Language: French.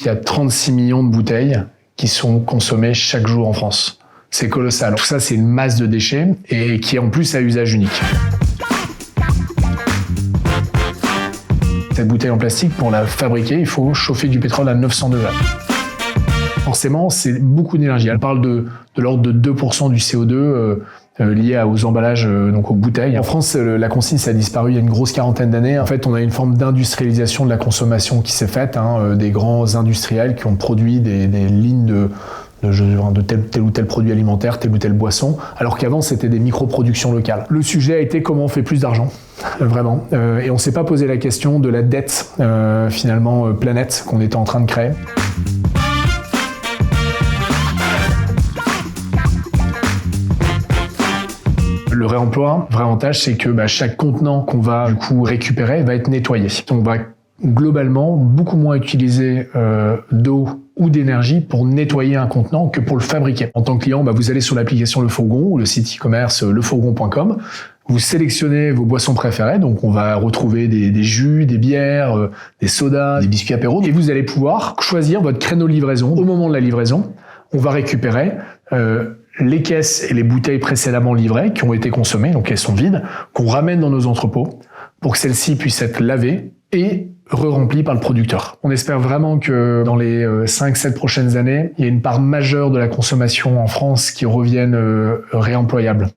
qu'il y a 36 millions de bouteilles qui sont consommées chaque jour en France. C'est colossal. Tout ça, c'est une masse de déchets et qui est en plus à usage unique. Cette bouteille en plastique, pour la fabriquer, il faut chauffer du pétrole à 900 degrés. Forcément, c'est beaucoup d'énergie. Elle parle de l'ordre de 2% du CO2 lié aux emballages, donc aux bouteilles. En France, la consigne, ça a disparu il y a une grosse quarantaine d'années. En fait, on a une forme d'industrialisation de la consommation qui s'est faite, des grands industriels qui ont produit des lignes de tel ou tel produit alimentaire, telle ou telle boisson, alors qu'avant, c'était des micro-productions locales. Le sujet a été comment on fait plus d'argent, vraiment. Et on ne s'est pas posé la question de la dette, finalement, planète qu'on était en train de créer. Le réemploi, vrai avantage, c'est que chaque contenant qu'on va du coup récupérer va être nettoyé. On va globalement beaucoup moins utiliser d'eau ou d'énergie pour nettoyer un contenant que pour le fabriquer. En tant que client, vous allez sur l'application Le Fourgon ou le site e-commerce lefourgon.com. Vous sélectionnez vos boissons préférées, donc on va retrouver des jus, des bières, des sodas, des biscuits apéro, et vous allez pouvoir choisir votre créneau de livraison. Au moment de la livraison, on va récupérer les caisses et les bouteilles précédemment livrées qui ont été consommées, donc elles sont vides, qu'on ramène dans nos entrepôts pour que celles-ci puissent être lavées et re-remplies par le producteur. On espère vraiment que dans les 5-7 prochaines années, il y a une part majeure de la consommation en France qui revienne réemployable.